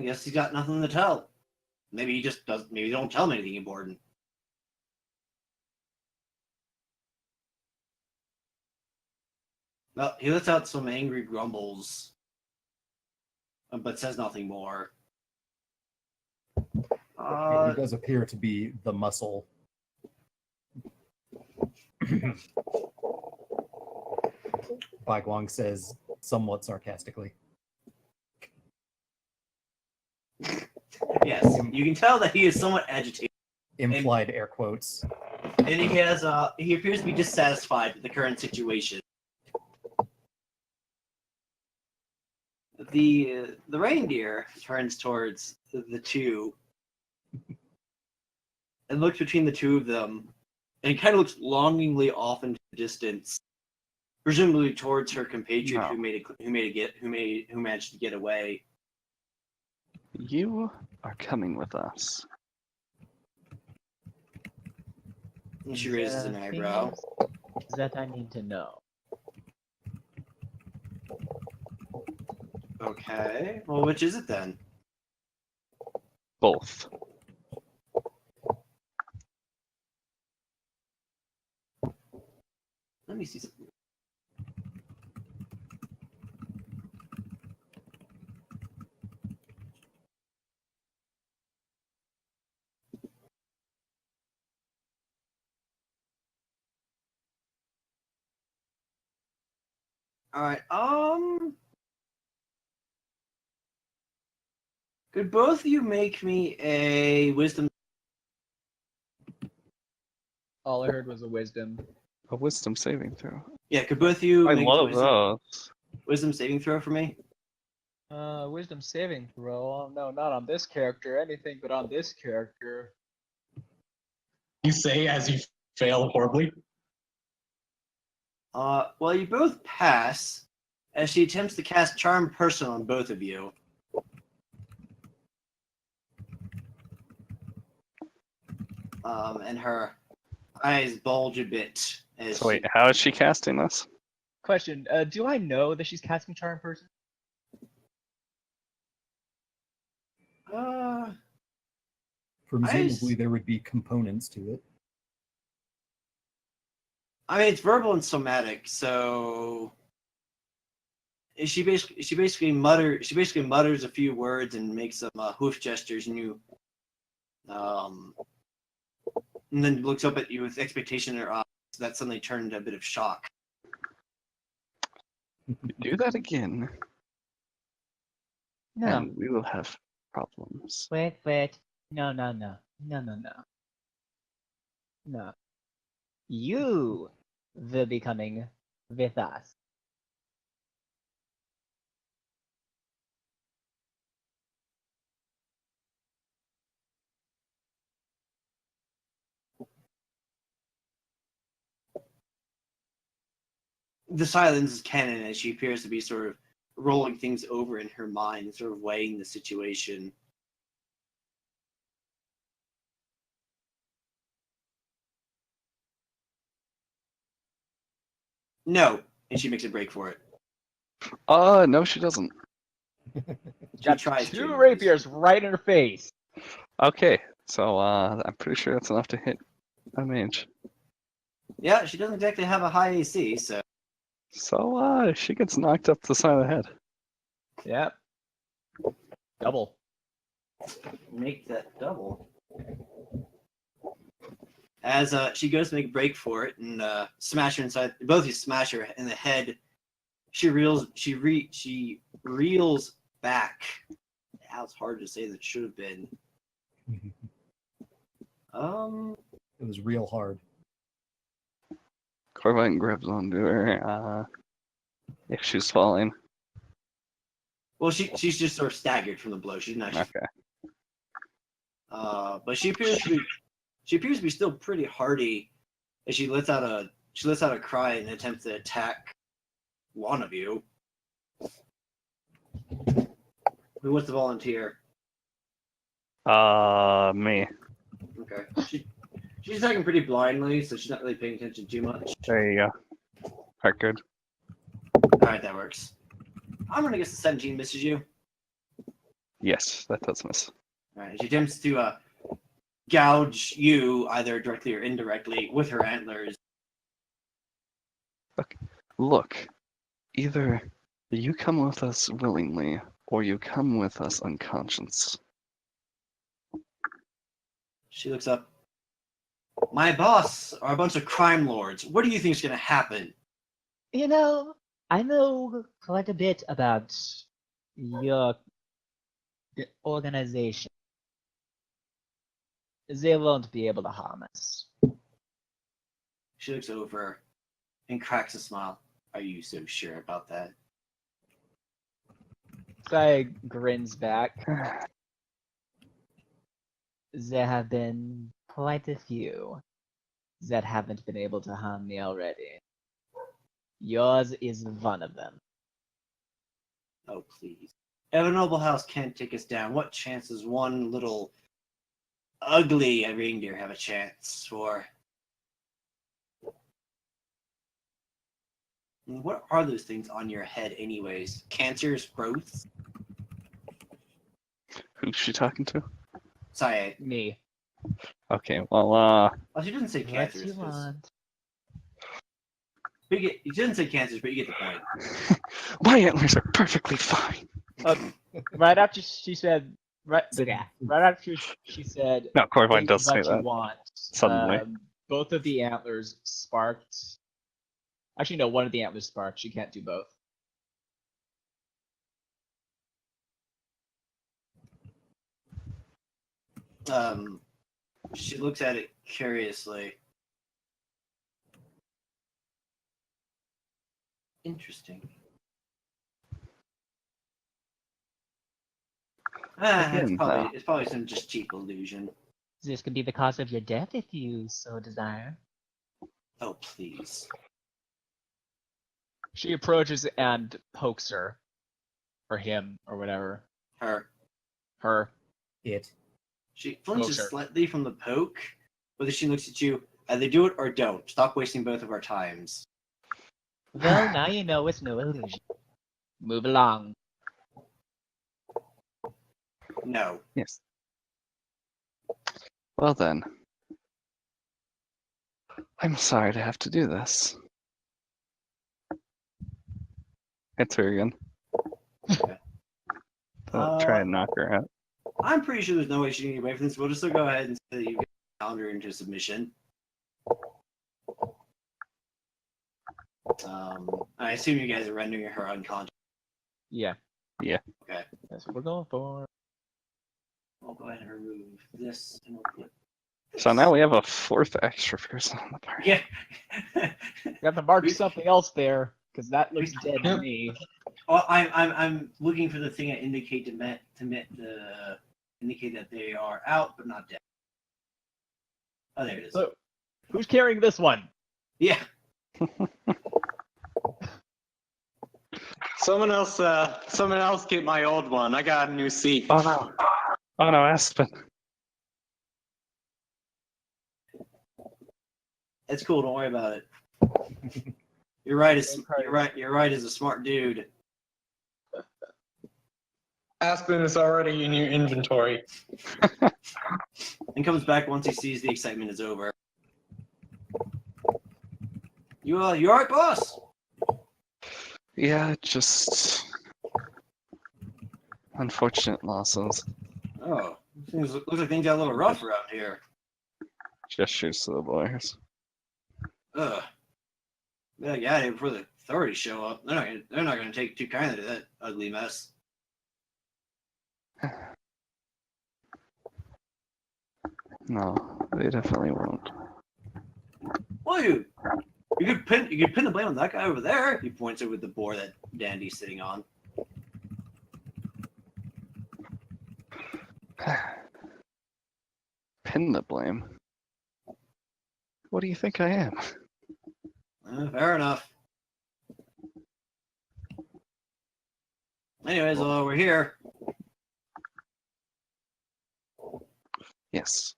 I guess he's got nothing to tell. Maybe he just does. Maybe don't tell him anything important. Well, he lets out some angry grumbles, but says nothing more. He does appear to be the muscle. Bai Guang says somewhat sarcastically. Yes, you can tell that he is somewhat agitated. Implied air quotes. And he appears to be dissatisfied with the current situation. The reindeer turns towards the two and looks between the two of them and kind of looks longingly off into the distance, presumably towards her compatriot who managed to get away. You are coming with us. And she raises an eyebrow. That I need to know. Okay. Well, which is it then? Both. Let me see something. All right. Could both of you make me a wisdom? All I heard was a wisdom. A wisdom saving throw. Yeah. Could both of you I make love a those. wisdom saving throw for me? Wisdom saving throw. Oh, no, not on this character. Anything but on this character. You say as you fail horribly. Well, you both pass as she attempts to cast Charm Person on both of you. And her eyes bulge a bit. As So wait, how is she casting this? Question, do I know that she's casting Charm Person? Presumably there would be components to it. I mean, it's verbal and somatic, so she basically mutters a few words and makes some hoof gestures, and then looks up at you with expectation in her eyes. That suddenly turned into a bit of shock. Do that again, No. and we will have problems. Wait. No. No. You will be coming with us. The silence is canon as she appears to be sort of rolling things over in her mind, sort of weighing the situation. No, and she makes a break for it. No, she doesn't. She tries Two to. rapiers right in her face. Okay, so I'm pretty sure that's enough to hit a mage. Yeah, she doesn't exactly have a high AC, so. So she gets knocked up the side of the head. Yep. Double. Make that double. As she goes to make a break for it and smash her inside, both of you smash her in the head. She reels back. Now it's hard to say that it should have been. It was real hard. Corvine grabs onto her. If she's falling. Well, she's just sort of staggered from the blow. She's not. Okay. But she appears to be still pretty hardy, as she lets out a cry in an attempt to attack one of you. Who wants to volunteer? Me. Okay. She's attacking pretty blindly, so she's not really paying attention too much. There you go. Alright, good. All right, that works. I'm gonna guess the 17 misses you. Yes, that does miss. All right, she attempts to gouge you either directly or indirectly with her antlers. Look, either you come with us willingly, or you come with us unconscious. She looks up. My boss are a bunch of crime lords. What do you think is going to happen? You know, I know quite a bit about your organization. They won't be able to harm us. She looks over and cracks a smile. Are you so sure about that? Sai grins back. There have been quite a few that haven't been able to harm me already. Yours is one of them. Oh, please. If a noble house can't take us down, what chance does one little ugly reindeer have a chance for? What are those things on your head, anyways? Cancers, growths? Who's she talking to? Sorry, Me. Okay, well, well, she doesn't say What cancers. you want? She didn't say cancers, but you get the point. my antlers are perfectly fine. Right after she said, right after she said, No, Corvine think does say what you that. want. Suddenly. Both of the antlers sparked. Actually, no, one of the antlers sparked. She can't do both. She looks at it curiously. Interesting. Again, It's probably some just cheap illusion. This could be the cause of your death if you so desire. Oh, please. She approaches and pokes her, or him, or whatever. Her. Her. It. She flinches Pokes her. slightly from the poke. Whether she looks at you, either do it or don't. Stop wasting both of our times. Well, now you know it's no illusion. Move along. No. Yes. Well then. I'm sorry to have to do this. Hits her again. Don't try and knock her out. I'm pretty sure there's no way she can get away from this. We'll just still go ahead and say that you get the calendar into submission. I assume you guys are rendering her unconscious. Yeah. Yeah. Okay. That's what we're going for. I'll go ahead and remove this and we'll put this. So now we have a fourth extra person on the party. Yeah. You have to mark We- something else there, because that looks dead to Yep. me. Well, I'm looking for the thing that indicate indicate that they are out but not dead. Oh, there it is. So, who's carrying this one? Yeah. Someone else get my old one. I got a new seat. Oh no. Oh no, Aspen. It's cool. Don't worry about it. You're right. You're right. As a smart dude. Aspen is already in your inventory. And comes back once he sees the excitement is over. You alright, boss? Yeah, just unfortunate losses. Oh, looks like things got a little rough around here. Gestures to the boys. Ugh. We gotta get out of here before the authorities show up. They're not gonna take too kindly to that ugly mess. No, they definitely won't. Well, you could pin the blame on that guy over there. He points over the boar that Dandy's sitting on. Pin the blame. What do you think I am? Fair enough. Anyways, we're here. Yes.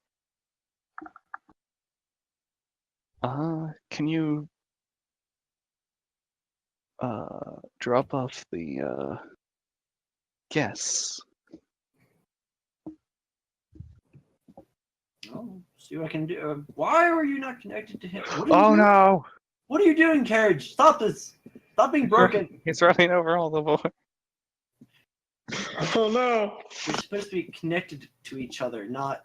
Can you drop off the guests I'll see what I can do. Why are you not connected to him? What are you Oh doing? no! What are you doing, Carriage? Stop this! Stop being broken! He's running over all the boys. Oh no! You're supposed to be connected to each other, not.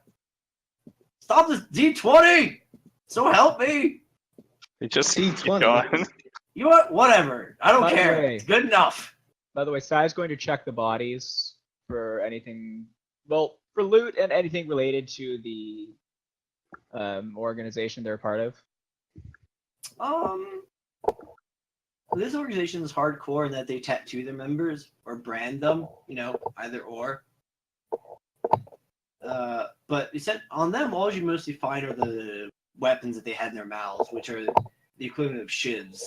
Stop this D20! So help me! He just D20. keep going. You know what? Whatever. I don't By the care. way- It's good enough. By the way, Sai's going to check the bodies for anything, well, for loot and anything related to the organization they're a part of. This organization is hardcore in that they tattoo their members or brand them, either or. But you said on them, all you mostly find are the weapons that they had in their mouths, which are the equivalent of shivs.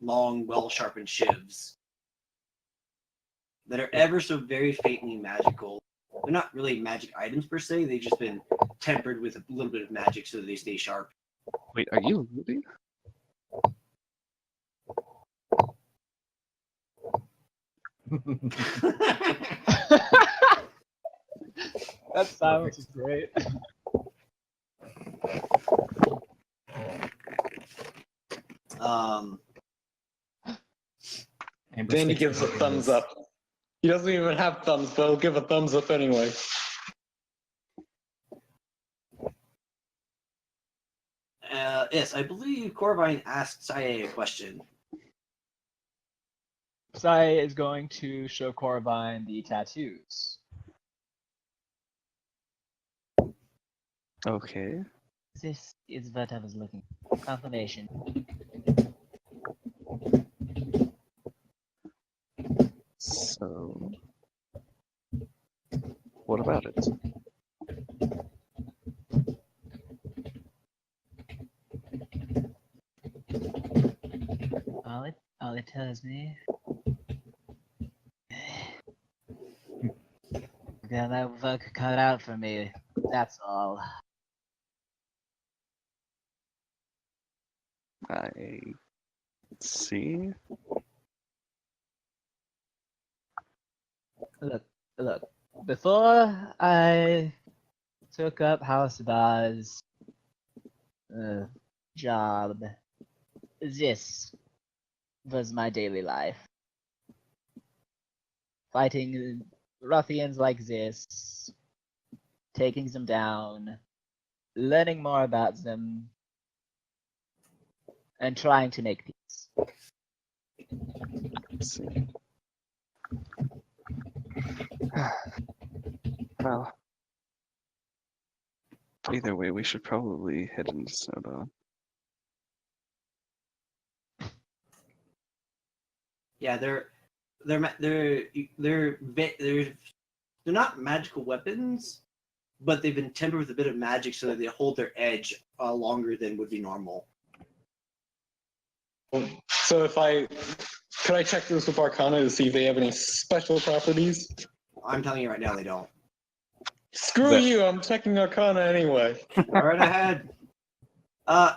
Long, well-sharpened shivs. That are ever so very faintly magical. They're not really magic items per se, they've just been tempered with a little bit of magic so that they stay sharp. Wait, are you looting? That silence is great. Amber Dandy sticks gives a to his thumbs guns. up. He doesn't even have thumbs, but he'll give a thumbs up anyway. Yes, I believe Corvine asked Saye a question. Sai is going to show Corvine the tattoos. Okay. This is what I was looking for. Confirmation. So, what about it? All it tells me. Got my work cut out for me. That's all. I see. Look. Before I took up House Bar's job, this was my daily life. Fighting ruffians like this, taking them down, learning more about them, and trying to make peace. Let's see. Well, either way, we should probably head into Snowdawn. Yeah, they're not magical weapons, but they've been tempered with a bit of magic so that they hold their edge longer than would be normal. So could I check this with Arcana to see if they have any special properties? I'm telling you right now, they don't. Screw you, I'm checking Arcana anyway. All right ahead. They're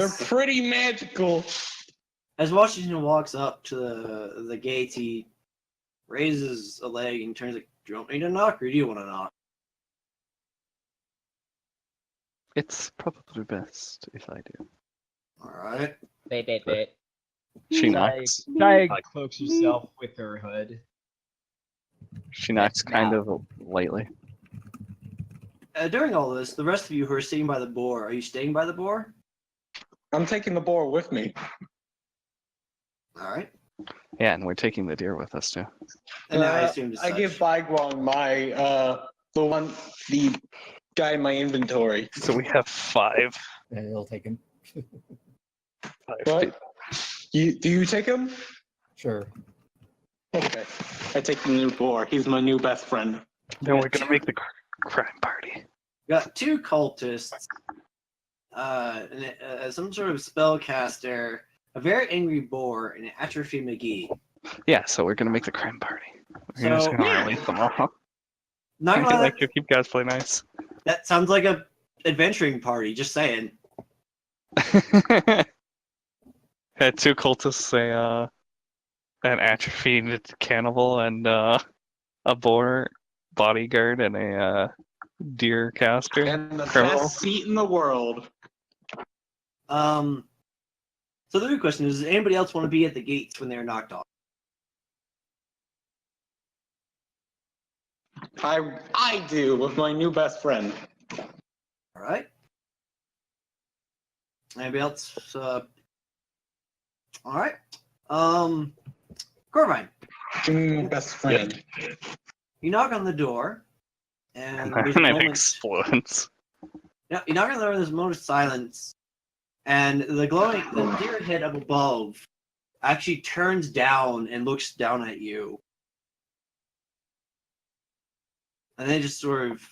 As pretty magical. Washington walks up to the gate, he raises a leg and turns like, "Do you want me to knock, or do you want to knock?" It's probably best if I do. All right. Wait. She Sai, knocks. Sai cloaks herself with her hood. She knocks kind now. of lightly. During all this, the rest of you who are sitting by the boar, are you staying by the boar? I'm taking the boar with me. All right. Yeah, and we're taking the deer with us too. And I assume as I such. give Baiguang my the guy in my inventory. So we have 5. Yeah, he'll take him. 5 What? Do you take him? Sure. Okay. I take the new boar. He's my new best friend. Then we're gonna make the crime party. Got 2 cultists, some sort of spellcaster, a very angry boar, and an atrophy McGee. Yeah, so we're gonna make the crime party. We're just So- gonna release them all. Not I gonna feel lie, like you keep guys play nice. that sounds like a adventuring party. Just saying. Had 2 cultists, an atrophied cannibal, and a boar bodyguard, and a Deer caster. And the Criminal. best seat in the world. So the real question is, does anybody else want to be at the gates when they're knocked off? I do with my new best friend. All right. Anybody else? All right. Corvine, Best friend. you knock on the door, and And there's a then it moment. explodes. Yeah, you knock on the door. There's a moment of silence, and the deer head up above actually turns down and looks down at you, and then it just sort of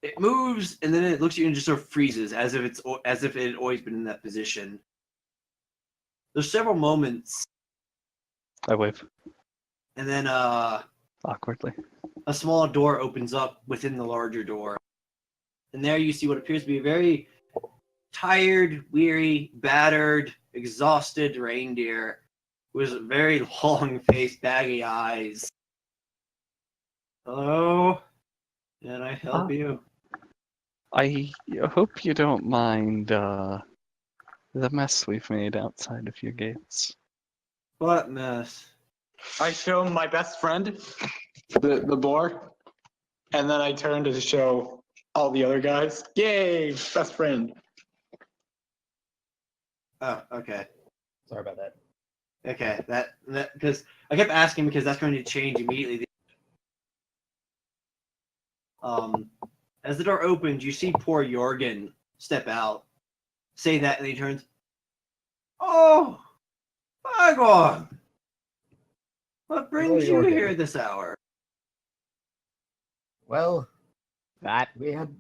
it moves, and then it looks at you and just sort of freezes, as if it had always been in that position. There's several moments, I wave and then awkwardly. a small door opens up within the larger door, and there you see what appears to be a very tired, weary, battered, exhausted reindeer with very long-faced, baggy eyes. Hello? Can I help you? I hope you don't mind the mess we've made outside of your gates. What mess? I show my best friend the boar, and then I turn to show all the other guys. Yay, best friend. Oh, okay. Sorry about that. Okay, that because I kept asking because that's going to change immediately. As the door opens, you see poor Jorgen step out, say that, and he turns. Oh, Bagor! What brings you Jorgen. here this hour? Well, That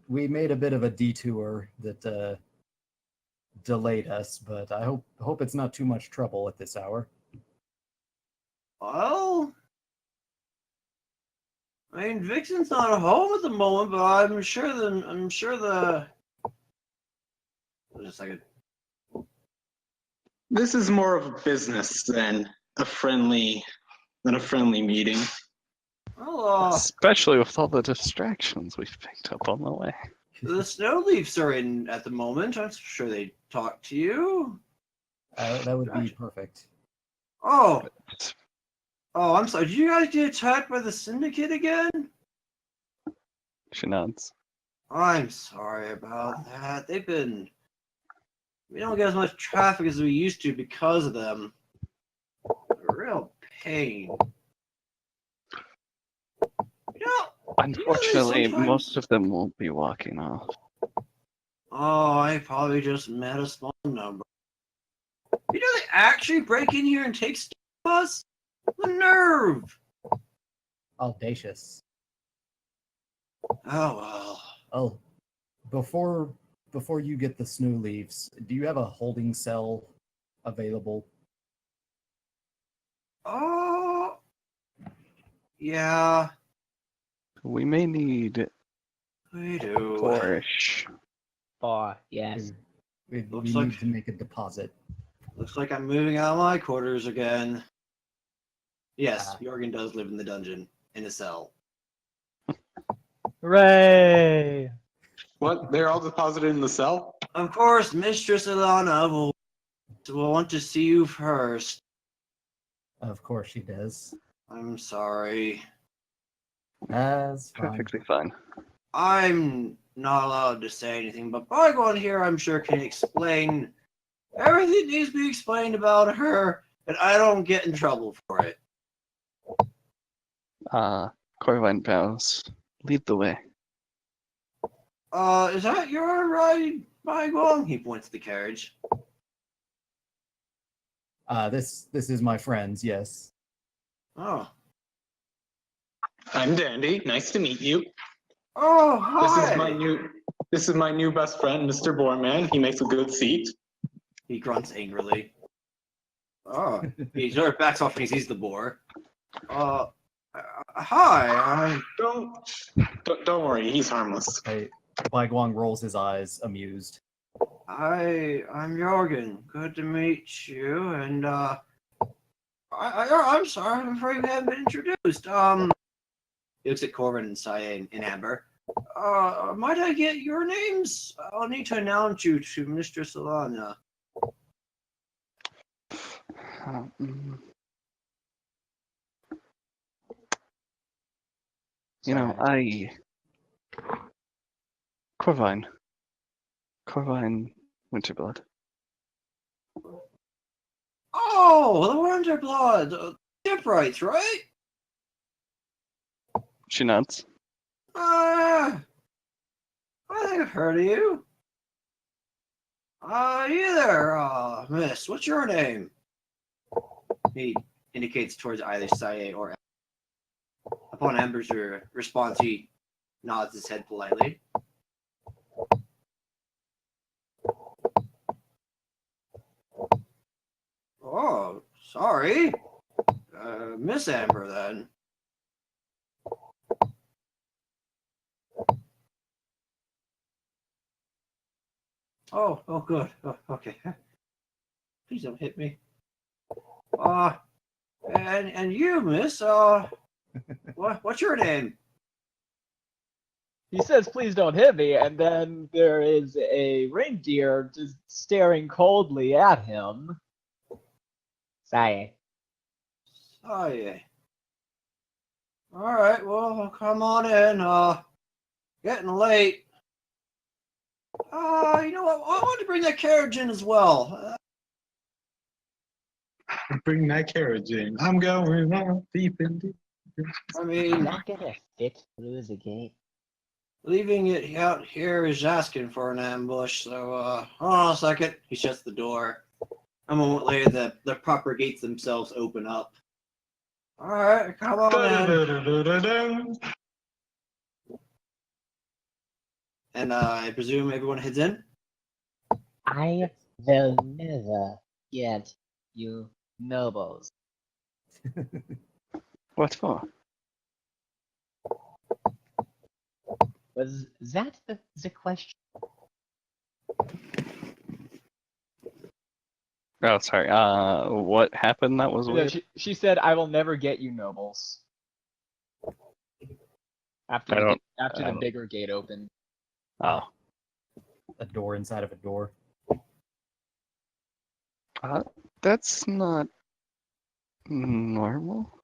we made a bit of a detour that delayed us, but I hope it's not too much trouble at this hour. Well, I mean, Vixen's not at home at the moment, but I'm sure the. Wait a second. This is more of a business than a friendly meeting. Well, Especially with all the distractions we've picked up on the way. the snow leaves are in at the moment. I'm sure they talk to you. That would be Gotcha. perfect. Oh, I'm sorry. Did you guys get attacked by the syndicate again? She nods. I'm sorry about that. We don't get as much traffic as we used to because of them. A real pain. You know, Unfortunately, sometimes- most of them won't be walking off. oh, I probably just met a small number. You know, they actually break in here and take stuff from us? The nerve! Audacious. Oh, well. Oh, before you get the snow leaves, do you have a holding cell available? Oh, yeah, We may need we do. flourish. yes. We Looks need like- to make a deposit. Looks like I'm moving out of my quarters again. Yes, Ah. Jorgen does live in the dungeon, in a cell. Hooray! What? They're all deposited in the cell? Of course, Mistress Ilana will want to see you first. Of course she does. I'm sorry. That's fine. Perfectly fine. I'm not allowed to say anything, but Bygone here, I'm sure, can explain everything needs to be explained about her, and I don't get in trouble for it. Corvine bows. Lead the way. Is that your ride, Bygone? He points to the carriage. This is my friend's, yes. Oh. I'm Dandy. Nice to meet you. Oh, hi! This is my new best friend, Mr. Boorman. He makes a good seat. He grunts angrily. Oh, he sort of backs off when he sees the boar. Hi. Don't worry, he's harmless. Baiguang rolls his eyes, amused. I'm Jorgen. Good to meet you. And I'm sorry. I'm afraid we haven't been introduced. He looks at Corbin and Saya and Amber. Might I get your names? I'll need to announce you to Mistress Alana. Mm. You know, Corvine Winterblood. Oh, the Winterblood! Shipwrights, right? She nods. I think I've heard of you. You there, miss. What's your name? He indicates towards either Saye or upon Amber's response, he nods his head politely. Oh, sorry. Miss Amber, then. Oh, good. Oh, okay. Please don't hit me. And you, miss, what's your name? He says, please don't hit me, and then there is a reindeer just staring coldly at him. Saye. Saye. All right, well, come on in. Getting late. You know what? I want to bring that carriage in as well. Bring that carriage in. I'm going on deep in deep. I Is mean, that gonna fit through the gate? leaving it out here is asking for an ambush, so, hold on a second. He shuts the door. A moment later, the proper gates themselves open up. All right, come on in. Da-da-da-da-da-da. And I presume everyone heads in? I will never get you nobles. What for? Was that the question? Oh, sorry. What happened? That was No, weird. she said, I will never get you nobles. After I don't- after the bigger gate opened. Oh, A door inside of a door. that's not normal.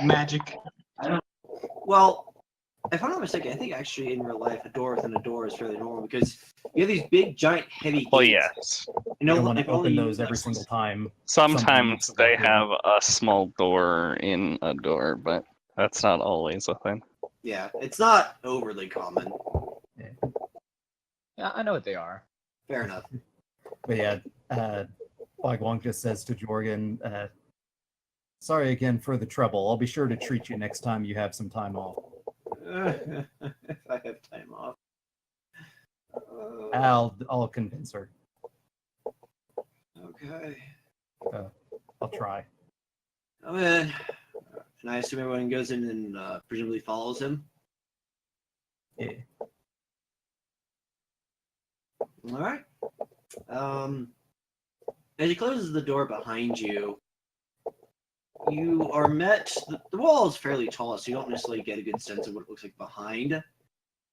Magic. Well, if I'm not mistaken, I think actually in real life, a door within a door is fairly normal because you have these big, giant, heavy gates. Well, yes. You don't want if to open only those you- every single time. Somebody needs Sometimes to they walk in. have a small door in a door, but that's not always a thing. Yeah, it's not overly common. Yeah, I know what they are. Fair enough. But yeah, Wong just says to Jorgen, sorry again for the trouble. I'll be sure to treat you next time you have some time off. If I have time off. I'll convince her. Okay. I'll try. I'm in. And I assume everyone goes in and presumably follows him. Yeah. All right. As he closes the door behind you, you are met. The wall is fairly tall, so you don't necessarily get a good sense of what it looks like behind.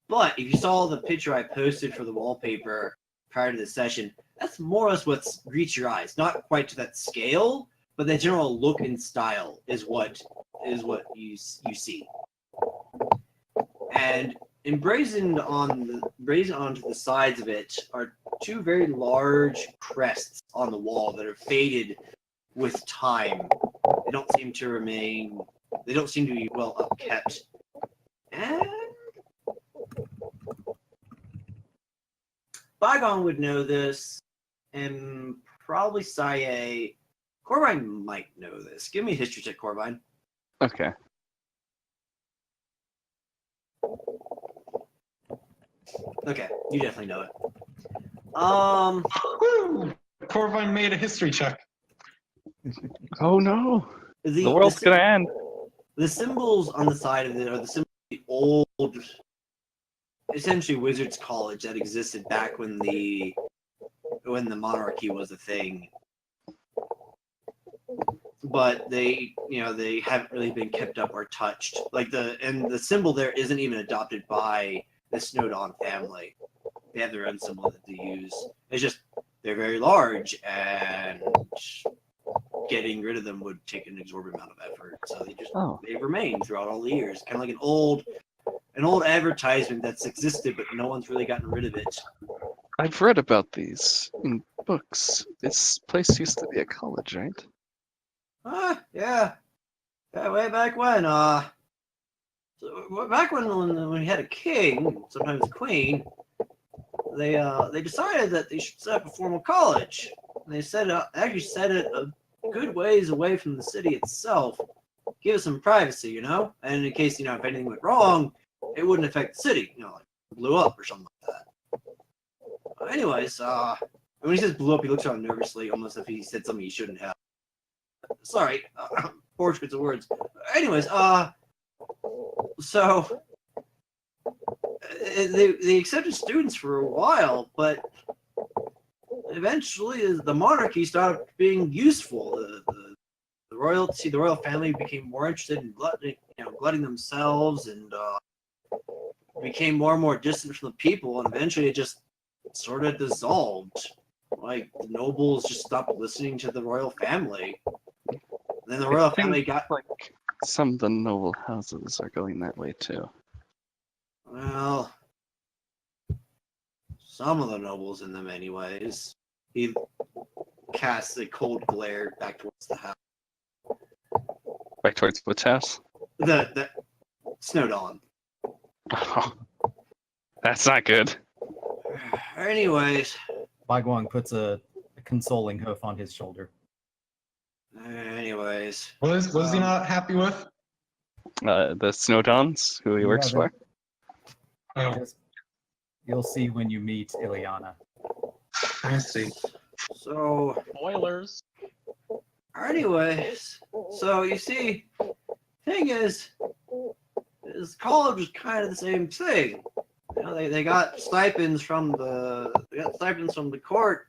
But if you saw the picture I posted for the wallpaper prior to the session, that's more or less what greets your eyes. Not quite to that scale, but the general look and style is what you see. And emblazoned onto the sides of it are two very large crests on the wall that are faded with time. They don't seem to be well upkept. And Bygone would know this, and probably Saye. Corvine might know this. Give me a history check, Corvine. Okay. Okay, you definitely know it. Woo! Corvine made a history check. Oh no! The The world's gonna end. The symbols on the side of it are the symbols of the old, essentially Wizards College that existed back when the monarchy was a thing. but they haven't really been kept up or touched. Like the symbol there isn't even adopted by the Snowdawn family. They have their own symbol that they use. It's just they're very large, and getting rid of them would take an exorbitant amount of effort. So they've remained throughout all the years, kind of like an old advertisement that's existed, but no one's really gotten rid of it. I've read about these in books. This place used to be a college, right? Yeah, way back when. Back when we had a king, sometimes a queen, they decided that they should set up a formal college. And they set it a good ways away from the city itself, give us some privacy, and in case if anything went wrong, it wouldn't affect the city, like blew up or something like that. Anyways, when he says blew up, he looks around nervously, almost if he said something he shouldn't have. Sorry, poor choice of words. Anyways, so they accepted students for a while, but eventually the monarchy stopped being useful. The royal family became more interested in glutting themselves, and became more and more distant from the people, and eventually it just sort of dissolved. Like the nobles just stopped listening to the royal family. And then the royal family got like some of the noble houses are going that way too. Well, some of the nobles in them, anyways. He casts a cold glare back towards the house. Back towards which house? The Snowdawn. Oh, that's not good. Anyways, Bai Guang puts a consoling hoof on his shoulder. What is he not happy with? The Snowdons, who he works for. Oh, You'll see when you meet Ileana. I see. So, Spoilers. anyways, so you see, thing is college was kind of the same thing. They got stipends from the court,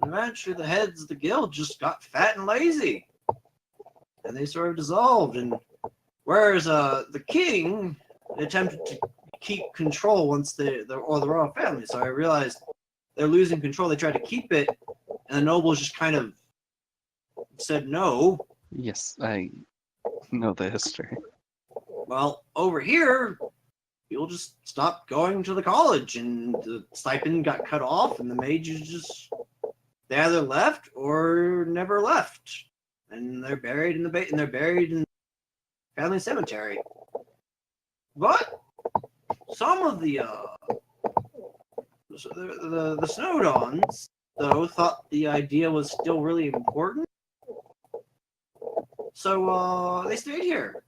and eventually the heads of the guild just got fat and lazy, and they sort of dissolved. And whereas the king attempted to keep control once the royal family, so I realized they're losing control. They tried to keep it, and the nobles just kind of said no. Yes, I know the history. Well, over here, people just stopped going to the college, and the stipend got cut off, and the mages they either left or never left, and they're buried in the family cemetery. But some of the Snowdons, though, thought the idea was still really important, so they stayed here.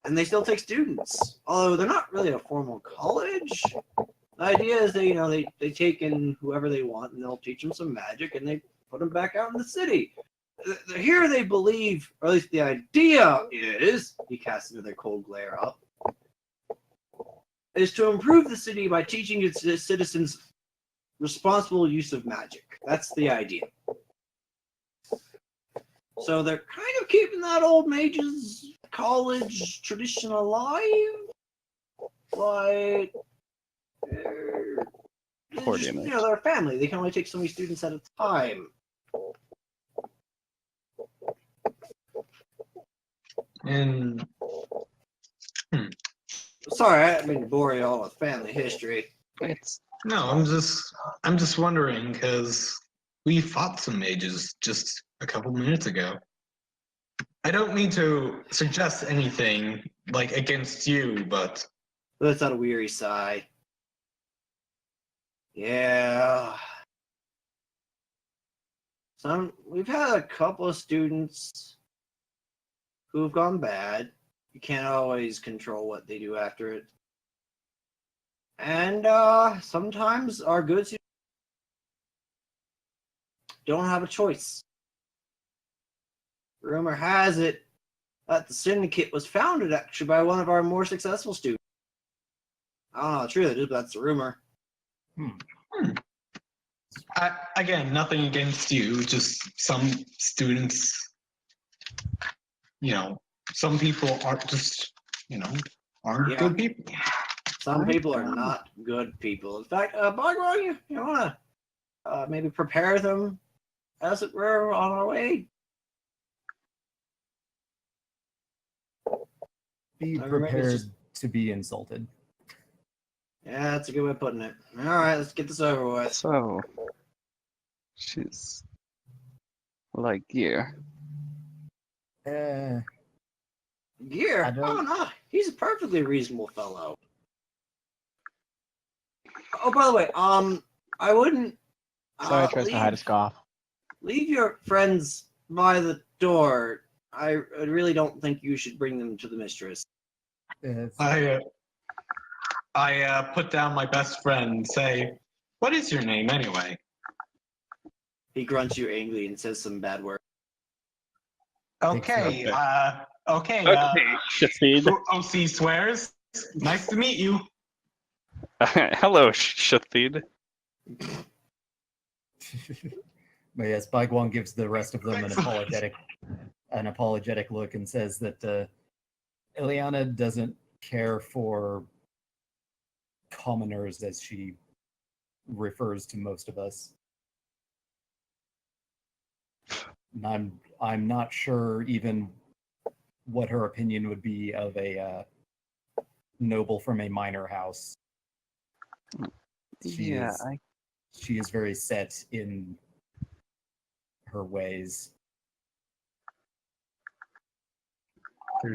And they still take students, although they're not really a formal college. The idea is they take in whoever they want, and they'll teach them some magic, and they put them back out in the city. Here they believe, or at least the idea is, he casts another cold glare up, is to improve the city by teaching its citizens responsible use of magic. That's the idea. So they're kind of keeping that old mage's college tradition alive, but they're a family. They can only take so many students at a time. And Sorry, I didn't mean to bore you all with family history. no, I'm just wondering because we fought some mages just a couple minutes ago. I don't mean to suggest anything like against you, but That's not a weary sigh. Yeah. We've had a couple of students who've gone bad. You can't always control what they do after it. And sometimes our good students don't have a choice. Rumor has it that the syndicate was founded actually by one of our more successful students. I don't know how true that is, but that's a rumor. again, nothing against you, just some students some people aren't just, aren't Yeah. good people. Some I people are don't- not good people. In fact, Bogwell, you want to maybe prepare them as it were on our way? Be I remember it's prepared just- to be insulted. Yeah, that's a good way of putting it. All right, let's get this over with. So, she's like gear. Uh, Gear? I don't- Oh, no. He's a perfectly reasonable fellow. Oh, by the way, I wouldn't Sorry, tries to hide his cough. leave your friends by the door. I really don't think you should bring them to the mistress. it's- I put down my best friend and say, "What is your name anyway?" He grunts you angrily and says some bad word. Okay. Okay. Shafid. OC swears. Nice to meet you. Hello, Shafid. But yes, Baiguang gives the rest of them an apologetic look and says that Ileana doesn't care for commoners, as she refers to most of us. And I'm not sure even what her opinion would be of a noble from a minor house. She Yeah, is she is very set in her ways. I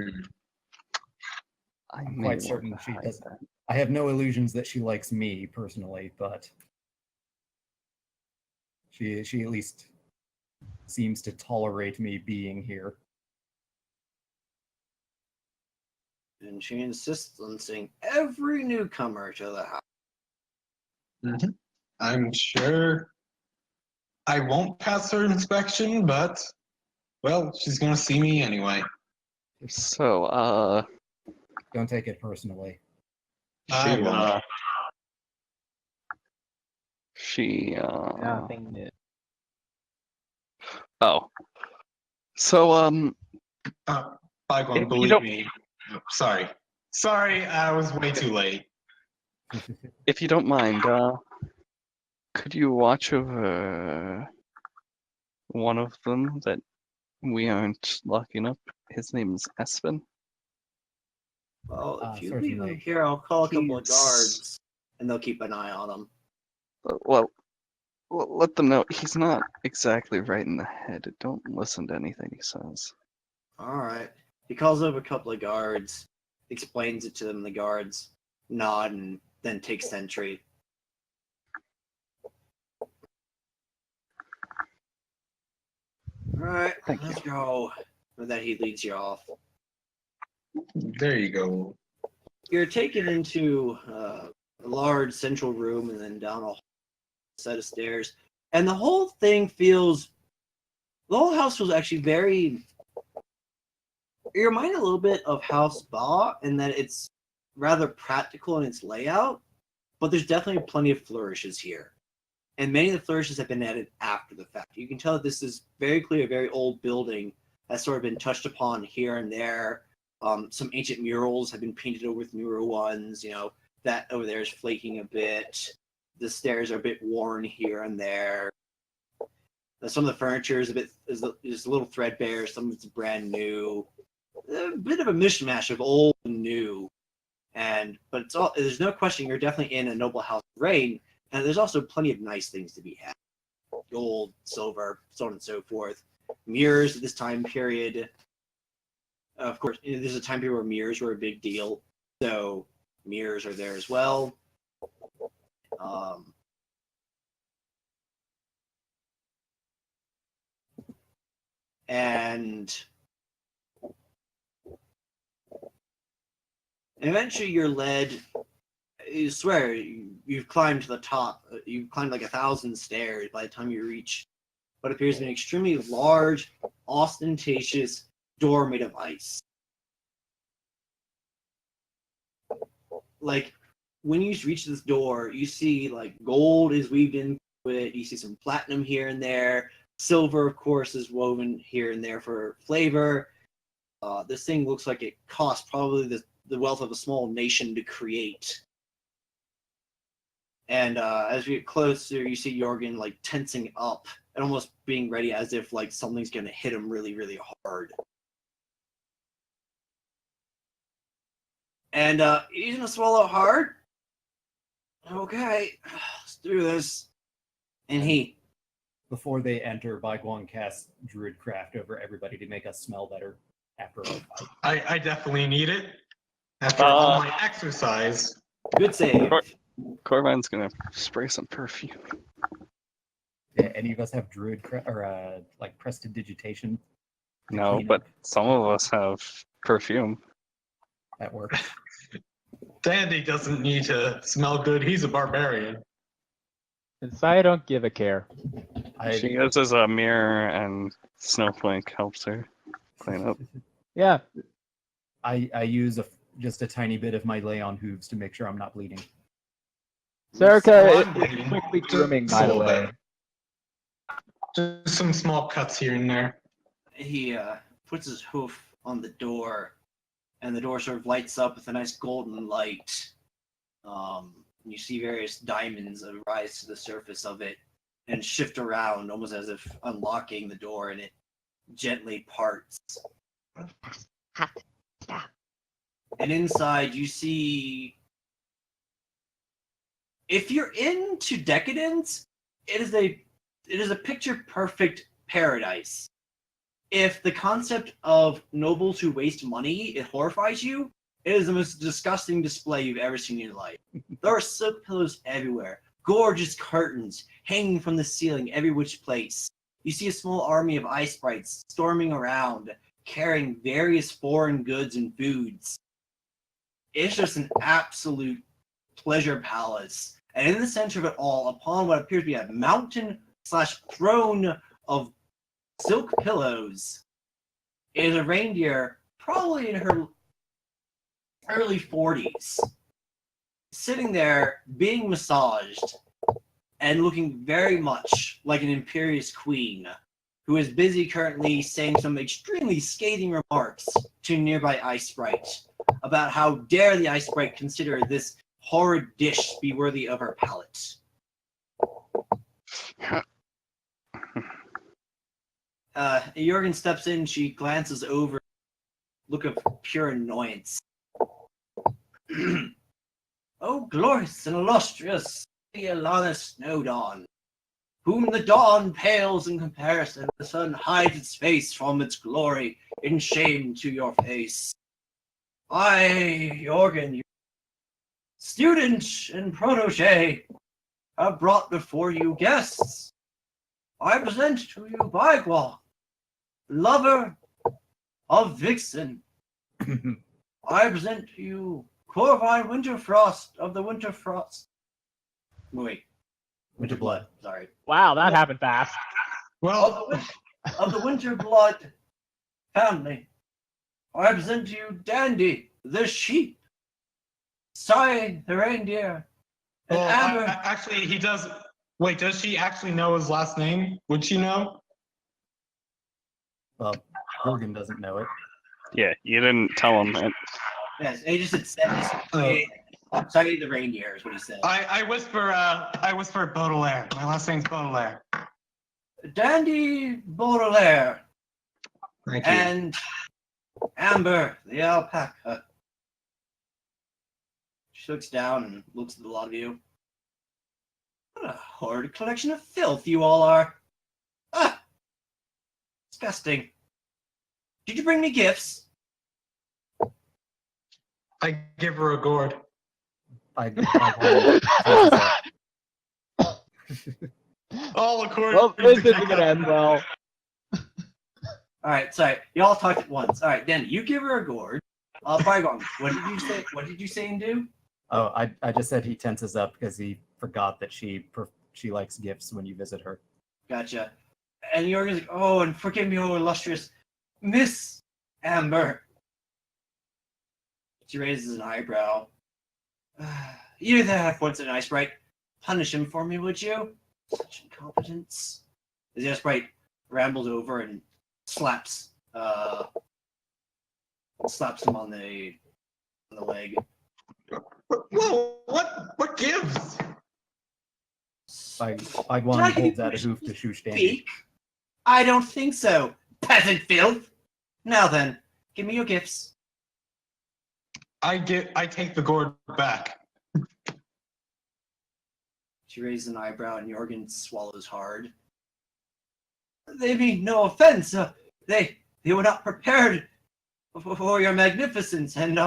I'm may quite want certain to she hide doesn't. that. I have no illusions that she likes me personally, but she at least seems to tolerate me being here. And she insists on seeing every newcomer to the house. I'm sure I won't pass her inspection, but well, she's gonna see me anyway. So, Don't take it personally. I she, won't. she, Nothing new. oh. So, Bygone, if you believe don't- me. Sorry, I was way too late. if you don't mind, could you watch over one of them that we aren't locking up? His name's Espen. Well, if you leave Certainly. him here, I'll call a couple of He's- guards, and they'll keep an eye on him. Well, let them know he's not exactly right in the head. Don't listen to anything he says. All right. He calls over a couple of guards, explains it to them. The guards nod and then take sentry. All right, Thank let's go. With that, he leads you off. There you go. You're taken into a large central room and then down a whole set of stairs. And the whole thing feels, the whole house feels actually very, you remind a little bit of House Ba in that it's rather practical in its layout, but there's definitely plenty of flourishes here. And many of the flourishes have been added after the fact. You can tell that this is very clearly a very old building that's sort of been touched upon here and there. Some ancient murals have been painted over with newer ones. That over there is flaking a bit. The stairs are a bit worn here and there. Some of the furniture is a little threadbare. Some of it's brand new. A bit of a mishmash of old and new. But it's all. There's no question you're definitely in a noble house of reign, and there's also plenty of nice things to be had: gold, silver, so on and so forth. Mirrors at this time period. Of course, there's a time period where mirrors were a big deal, so mirrors are there as well. And eventually you're led, you swear, you've climbed to the top. You've climbed like 1,000 stairs by the time you reach what appears to be an extremely large, ostentatious door made of ice. Like, when you reach this door, you see like gold is weaved into it. You see some platinum here and there. Silver, of course, is woven here and there for flavor. This thing looks like it cost probably the wealth of a small nation to create. And as we get closer, you see Jorgen like tensing up and almost being ready as if like something's going to hit him really, really hard. And he's going to swallow hard. Okay, let's do this. And he... Before they enter, Baiguang casts Druidcraft over everybody to make us smell better after our fight. I definitely need it. After all my exercise. Good save. Corvine's gonna spray some perfume. Yeah, any of us have Druidcraft or like Prestidigitation? to No, clean but up some of us have perfume. at work. Dandy doesn't need to smell good. He's a barbarian. And I don't give a care. She uses a mirror, and Snowflake helps her clean up. Yeah. I use just a tiny bit of my lay on hooves to make sure I'm not bleeding. Serica bleeding. is quickly grooming, by the way. Just some small cuts here and there. He puts his hoof on the door, and the door sort of lights up with a nice golden light. You see various diamonds rise to the surface of it and shift around, almost as if unlocking the door, and it gently parts. And inside, you see... If you're into decadence, it is a picture-perfect paradise. If the concept of nobles who waste money, it horrifies you, it is the most disgusting display you've ever seen in your life. There are silk pillows everywhere, gorgeous curtains hanging from the ceiling every which place. You see a small army of ice sprites storming around, carrying various foreign goods and foods. It's just an absolute pleasure palace. And in the center of it all, upon what appears to be a mountain/throne of silk pillows, is a reindeer, probably in her early 40s, sitting there being massaged and looking very much like an imperious queen who is busy currently saying some extremely scathing remarks to nearby Ice Sprite about how dare the Ice Sprite consider this horrid dish be worthy of her palate. Jorgen steps in, she glances over, look of pure annoyance. Oh, glorious and illustrious Ilana Snowdawn, whom the dawn pales in comparison, the sun hides its face from its glory in shame to your face. I, Jorgen, your student and protege, have brought before you guests. I present to you Baiguang, lover of Vixen. I present to you Corvine Winterfrost of the Winterfrost. Wait, Winterblood. Sorry. Wow, that happened fast. Well, Of the Winterblood family. I present to you Dandy, the sheep. Sai, the reindeer. And well Amber. actually, he does. Wait, does she actually know his last name? Would she know? Well, Jorgen doesn't know it. Yeah, you didn't tell him. Yes, he just said Sai, the reindeer is what he said. I whisper Baudelaire. My last name's Baudelaire. Dandy Baudelaire. Thank you. And Amber, the alpaca. She looks down and looks at a lot of you. What a horrid collection of filth you all are. Ah! Disgusting. Did you bring me gifts? I give her a gourd. All according Well, to this the isn't gonna end well. Alright, sorry. Y'all talked at once. Alright, Danny, you give her a gourd. Baiguang, what did you say? What did you say and do? Oh, I just said he tenses up because he forgot that she likes gifts when you visit her. Gotcha. And Jorgen's like, oh, and forgive me, oh, illustrious Miss Amber. She raises an eyebrow. You that have once an Ice Sprite. Punish him for me, would you? Such incompetence. Is the Ice Sprite rambles over and slaps him on the leg. Whoa! What gives? Aiguan holds out a hoof to Shushtangi. Speak? I don't think so, peasant filth. Now then, give me your gifts. I take the gourd back. She raises an eyebrow and Jorgen swallows hard. They mean no offense. They were not prepared for your magnificence, and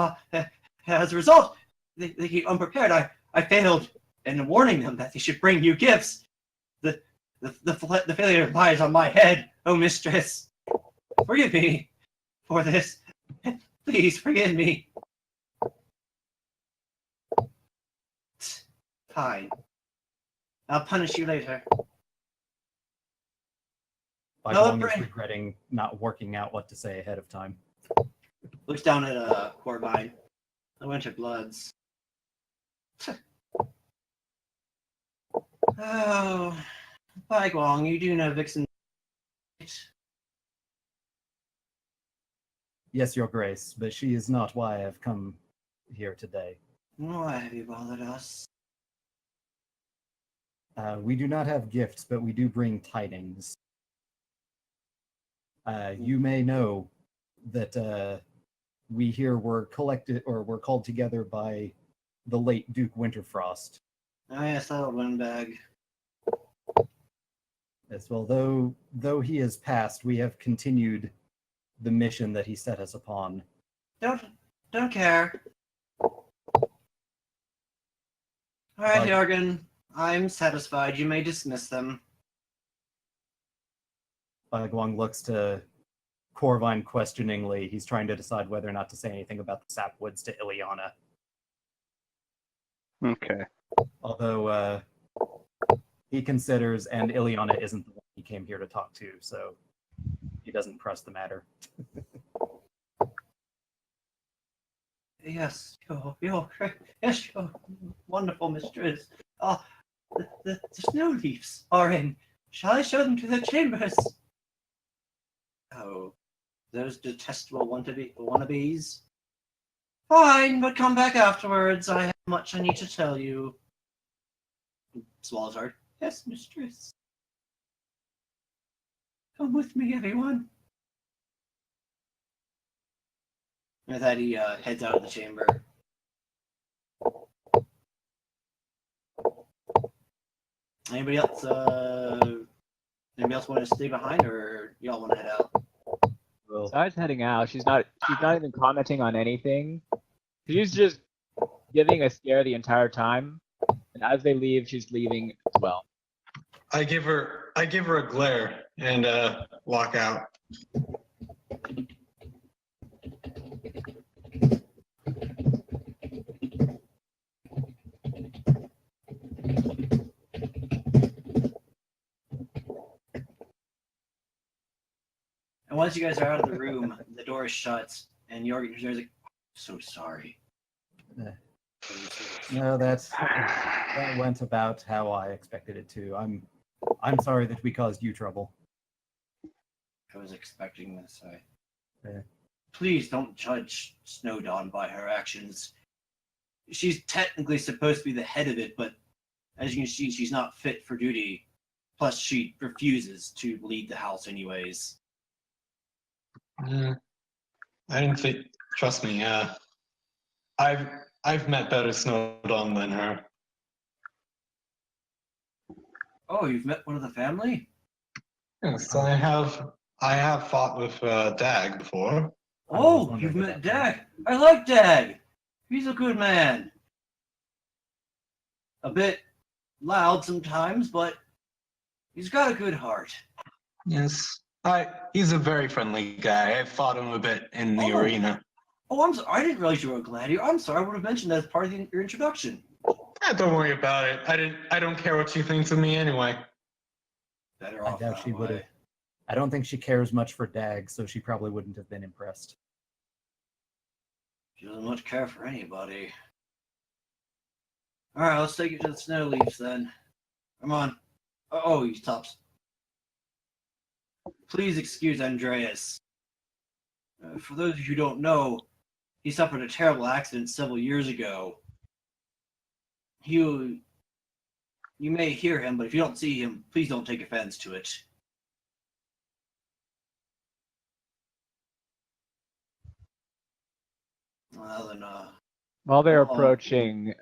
as a result, they came unprepared. I failed in warning them that they should bring you gifts. The failure lies on my head, oh mistress. Forgive me for this. Please forgive me. Fine. I'll punish you later. Aiguan is regretting not working out what to say ahead of time. Looks down at Corbine. The Winter Bloods. Oh, Bai Guang, you do know Vixen. Yes, Your Grace, but she is not why I've come here today. Why have you bothered us? We do not have gifts, but we do bring tidings. You may know that we here were collected or were called together by the late Duke Winterfrost. Oh yes, that old windbag. As well, though he has passed, we have continued the mission that he set us upon. Don't care. All right, Jorgen. I'm satisfied. You may dismiss them. Guang looks to Corvine questioningly. He's trying to decide whether or not to say anything about the sapwoods to Ileana. Okay. Although he considers, and Ileana isn't the one he came here to talk to, so he doesn't press the matter. Yes, you're wonderful mistress. The snow leaves are in. Shall I show them to their chambers? Oh, those detestable wannabes. Fine, but come back afterwards. I have much I need to tell you. Swallows hard. Yes, mistress. Come with me, everyone. With that, he heads out of the chamber. Anybody else? Anybody else want to stay behind, or y'all want to head out? Well, Besides heading out, she's not even commenting on anything. She's just giving a stare the entire time. And as they leave, she's leaving as well. I give her a glare and walk out. And once you guys are out of the room, the door is shut, and Jorgen's like, "So sorry." no, that went about how I expected it to. I'm sorry that we caused you trouble. I was expecting this. Yeah. Please don't judge Snowdawn by her actions. She's technically supposed to be the head of it, but as you can see, she's not fit for duty. Plus, she refuses to lead the house anyways. I didn't think. Trust me. I've met better Snowdawn than her. Oh, you've met one of the family? Yes, I have fought with Dag before. Oh, you've met Dag. I like Dag. He's a good man. A bit loud sometimes, but he's got a good heart. Yes, he's a very friendly guy. I fought him a bit in the arena. Oh, I'm sorry. I didn't realize you were a gladiator. I'm sorry. I would have mentioned that as part of your introduction. Don't worry about it. I don't care what she thinks of me anyway. Better I off doubt that she would have. way. I don't think she cares much for Dag, so she probably wouldn't have been impressed. She doesn't much care for anybody. All right, let's take you to the snow leaves then. Come on. Oh, he stops. Please excuse Andreas. For those of you who don't know, he suffered a terrible accident several years ago. You may hear him, but if you don't see him, please don't take offense to it. Well, then, While they're Oh. approaching,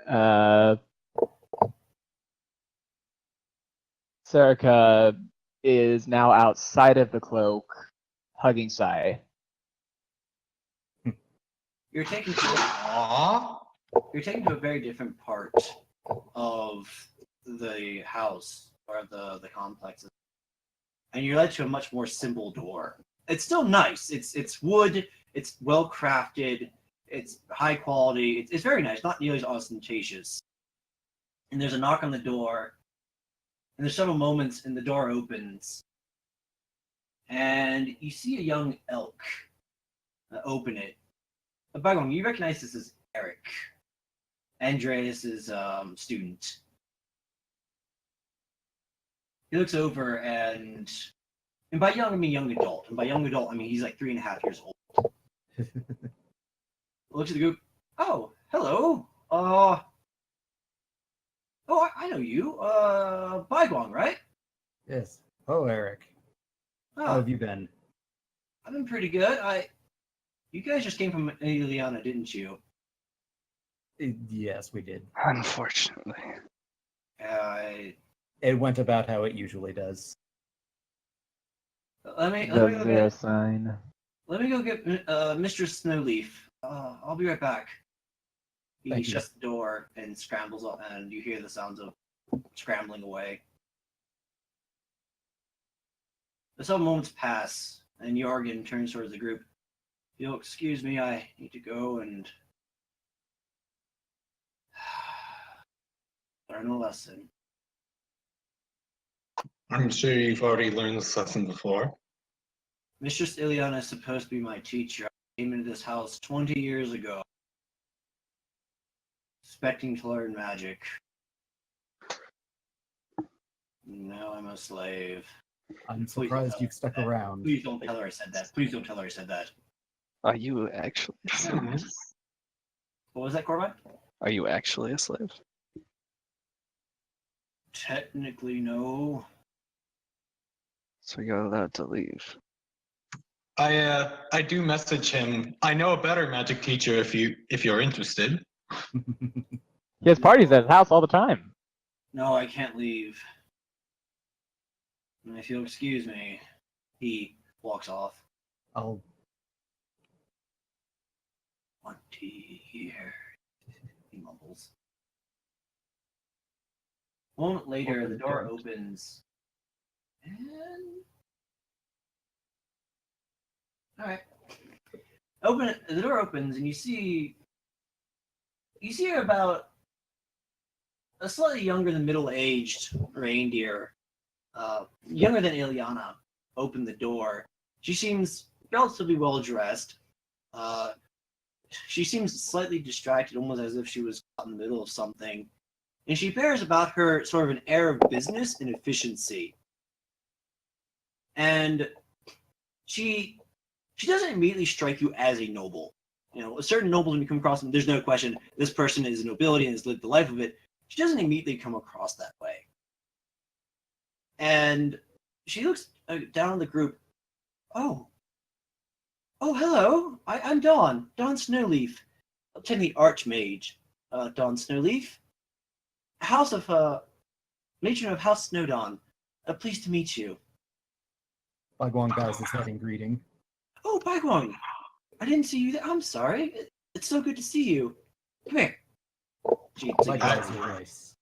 Serica is now outside of the cloak, hugging Sai. you're taken to Aww. you're taken to a very different part of the house or the complex, and you're led to a much more simple door. It's still nice. It's wood. It's well crafted. It's high quality. It's very nice. Not nearly as ostentatious. And there's a knock on the door, and there's several moments, and the door opens, and you see a young elk open it. By the way, you recognize this as Eric, Andreas's student. He looks over and by young I mean young adult, and by young adult I mean he's like 3.5 years old. Looks at the group. Oh, hello. Oh, I know you. Baiguang, right? Yes. Oh, Eric. How Oh, have you been? I've been pretty good. You guys just came from Ileana, didn't you? Yes, we did. Unfortunately. It went about how it usually does. Let me The go zero get sign. Mistress Snowleaf. I'll be right back. He Thank you. shuts the door and scrambles up, and you hear the sounds of scrambling away. Some moments pass, and Jorgen turns towards the group. You'll excuse me, I need to go and learn a lesson. I'm sure you've already learned this lesson before. Mistress Ileana is supposed to be my teacher. I came into this house 20 years ago, expecting to learn magic. Now I'm a slave. I'm Please surprised don't you've stuck tell her around. Please don't tell her I said that. Please don't tell her I said that. Are you actually a slave? What was that, Corbin? Are you actually a slave? Technically, no. So you're allowed to leave. I do message him. I know a better magic teacher if you're interested. He has parties at his house all the time. No, I can't leave. And if you'll excuse me, he walks off. I'll 20 years, he mumbles. A moment later, the door opens. And... Alright. The door opens and you see her about a slightly younger than middle-aged reindeer, younger than Ileana, open the door. She seems relatively well dressed. She seems slightly distracted, almost as if she was caught in the middle of something. And she bears about her sort of an air of business and efficiency. And she doesn't immediately strike you as a noble. You know, certain nobles, when you come across them, there's no question this person is a nobility and has lived the life of it. She doesn't immediately come across that way. And she looks down on the group. Oh, hello. I'm Dawn Snowleaf. I'm the Archmage, Dawn Snowleaf. Matron of House Snowdawn. Pleased to meet you. Baiguang bows his head in greeting. Oh, Baiguang. I didn't see you there. I'm sorry. It's so good to see you. Come here. Likewise, your grace.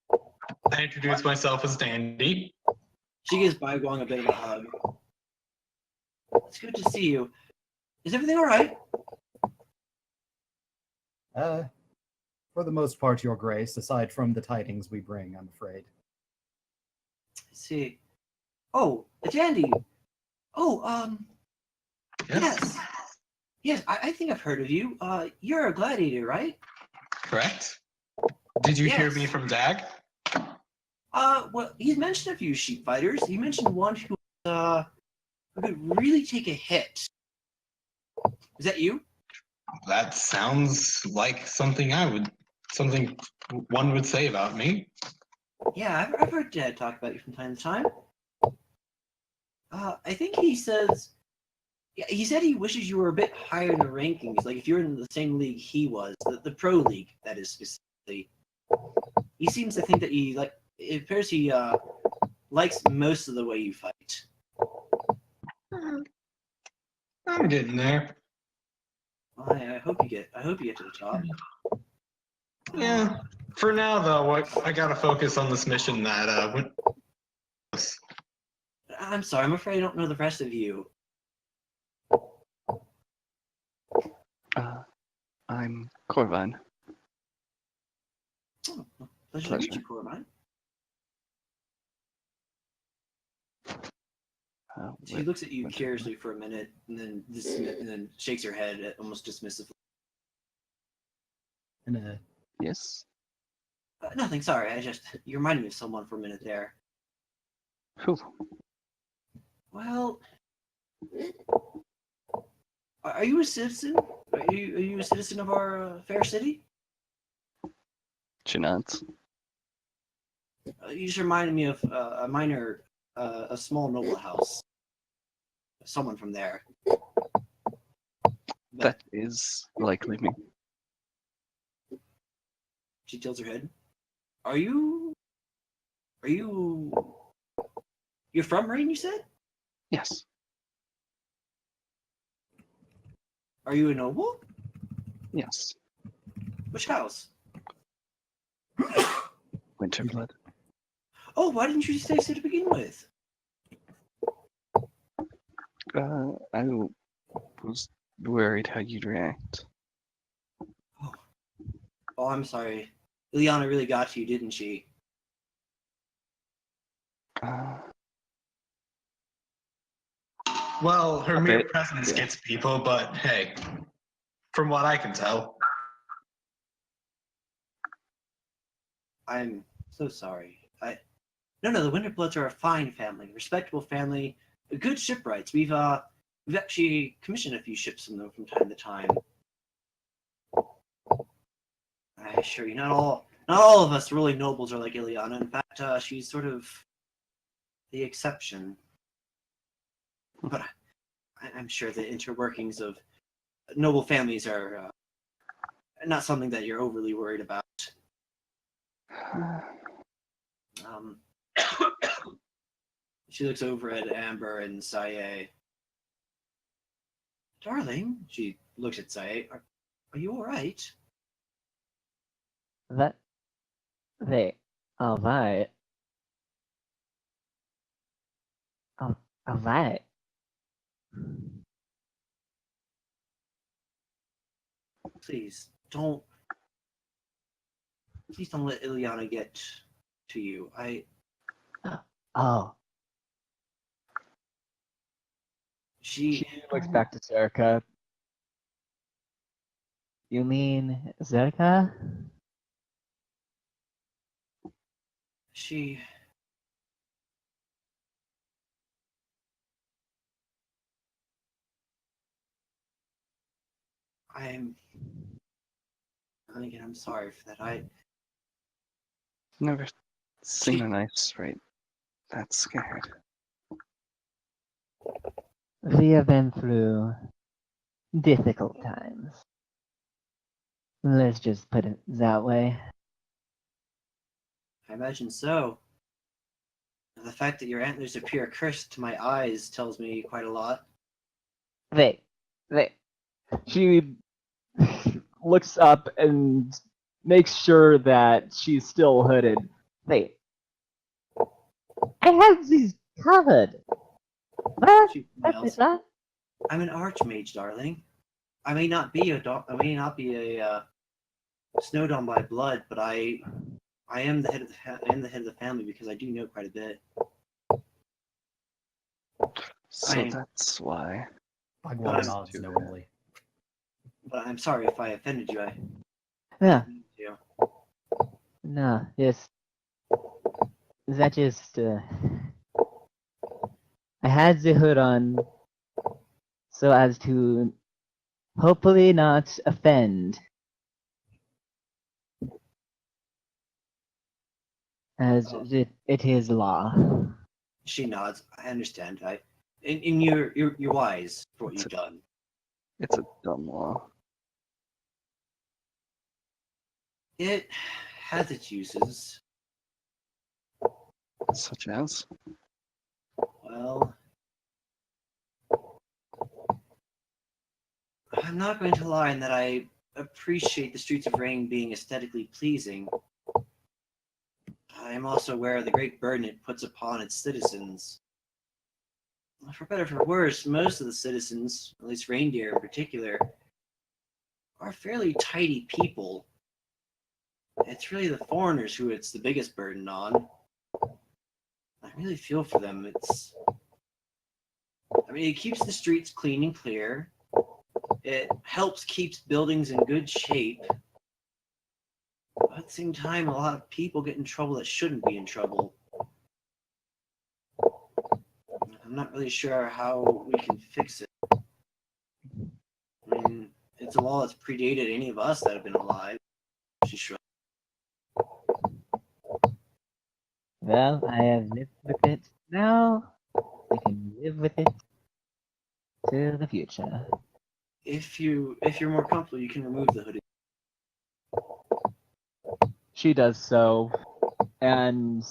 I introduce myself as Dandy. She gives Baiguang a bit of a hug. It's good to see you. Is everything all right? For the most part, your grace, aside from the tidings we bring, I'm afraid. I see. Oh, Dandy. Oh, yes. Yes, I think I've heard of you. You're a gladiator, right? Correct. Did you hear Yes. me from Dag? Well, he's mentioned a few sheep fighters. He mentioned one who who could really take a hit. Is that you? That sounds like something one would say about me. Yeah, I've heard Dad talk about you from time to time. I think he says, yeah, he said he wishes you were a bit higher in the rankings. Like if you were in the same league he was, the pro league, that is specifically. He seems to think that it appears he likes most of the way you fight. I'm getting there. I hope you get to the top. Yeah. For now, though, I gotta focus on this mission that went. I'm sorry, I'm afraid I don't know the rest of you. I'm Corvine. Oh, pleasure to meet you, Corbin. She looks at you curiously for a minute, and then shakes her head almost dismissively. And Yes. Nothing. Sorry, you reminded me of someone for a minute there. Who? Well, are you a citizen? Are you a citizen of our fair city? She nods. You just reminded me of a small noble house. Someone from there. That is likely me. She tilts her head. Are you? You're from Rain, you said? Yes. Are you a noble? Yes. Which house? Winterblood. Oh, why didn't you say so to begin with? I was worried how you'd react. Oh, I'm sorry. Ileana really got to you, didn't she? Well, her A mere bit, presence yeah. gets people, but hey, from what I can tell. I'm so sorry. No, the Winterbloods are a fine family, respectable family, good shipwrights. We've actually commissioned a few ships from them from time to time. I assure you, not all of us really nobles are like Ileana. In fact, she's sort of the exception. But I'm sure the interworkings of noble families are not something that you're overly worried about. She looks over at Amber and Saye. Darling, she looks at Saye. Are you all right? They, alright. Alright. Please don't let Ileana get to you. Oh, She She looks back to Serica. you mean Zerka? she I'm again, I'm sorry for that. Never seen a nice sprite that scared. We have been through difficult times. Let's just put it that way. I imagine so. The fact that your antlers appear cursed to my eyes tells me quite a lot. They. She looks up and makes sure that she's still hooded. Wait. I have these covered. What? She What smiles. is that? I'm an archmage, darling. I may not be a snowdome by blood, but I am the head of the family because I do know quite a bit. So that's why. Bagwell nods knowingly. But I'm sorry if I offended you. I Yeah. didn't mean to. No, just. That just. I had the hood on so as to hopefully not offend, as Oh. it is law. She nods. I understand. And you're wise for what It's you've done. It's a dumb law. It has its uses. Such as? Well, I'm not going to lie in that I appreciate the Streets of Rain being aesthetically pleasing. I am also aware of the great burden it puts upon its citizens. For better or for worse, most of the citizens, at least reindeer in particular, are fairly tidy people. It's really the foreigners who it's the biggest burden on. I really feel for them. It keeps the streets clean and clear. It helps keeps buildings in good shape. But at the same time, a lot of people get in trouble that shouldn't be in trouble. I'm not really sure how we can fix it. I mean, it's a law that's predated any of us that have been alive. She shrugged. Well, I have lived with it. Now I can live with it to the future. If you're more comfortable, you can remove the hoodie. She does so, and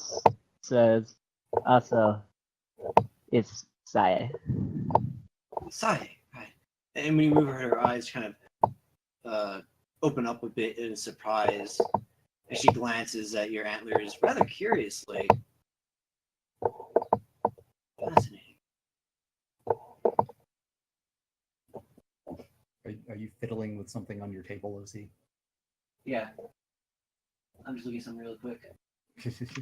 says, also, it's Saya. Sigh. Right. And when you move her eyes kind of open up a bit in surprise, and she glances at your antlers rather curiously. Fascinating. Are you fiddling with something on your table, OC? Yeah. I'm just looking at something really quick.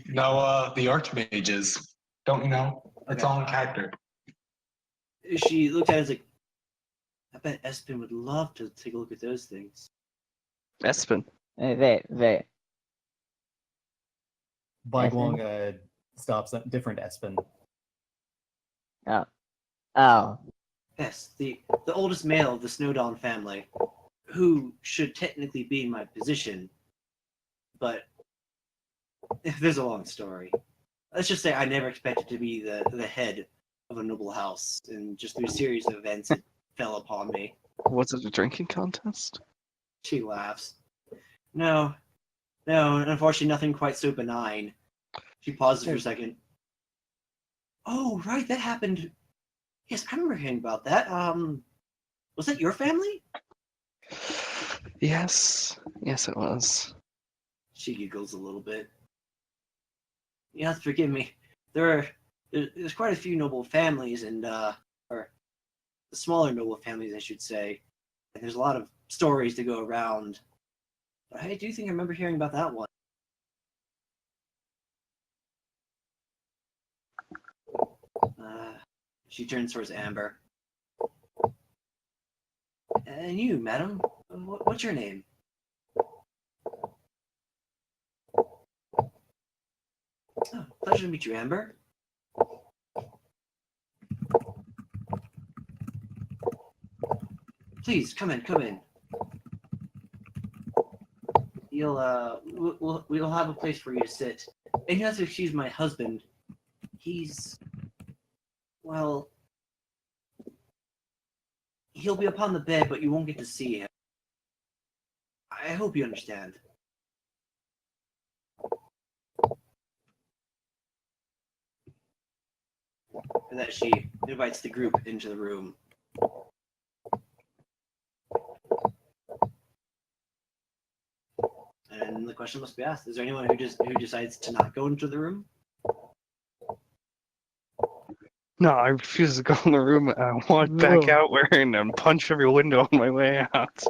No, the archmages. Don't you know? It's Okay. all in character. She looked at it as like, I bet Espen would love to take a look at those things. Espen. Wait. Baiguang stops at different Espen. Oh. Yes, the oldest male of the Snowdawn family, who should technically be in my position, but there's a long story. Let's just say I never expected to be the head of a noble house, and just through a series of events, it fell upon me. Was it a drinking contest? She laughs. No, unfortunately, nothing quite so benign. She pauses for a second. Oh, right, that happened. Yes, I remember hearing about that. Was that your family? Yes. Yes, it was. She giggles a little bit. You have to forgive me. There's quite a few noble families, and or the smaller noble families, I should say. And there's a lot of stories to go around. But I do think I remember hearing about that one. She turns towards Amber. And you, madam, what's your name? Oh, pleasure to meet you, Amber. Please, come in. We'll have a place for you to sit. And you have to excuse my husband. Well, he'll be upon the bed, but you won't get to see him. I hope you understand. And that she invites the group into the room. And the question must be asked: is there anyone who decides to not go into the room? No, I refuse to go in the room. I walk back out wearing and punch every window on my way out.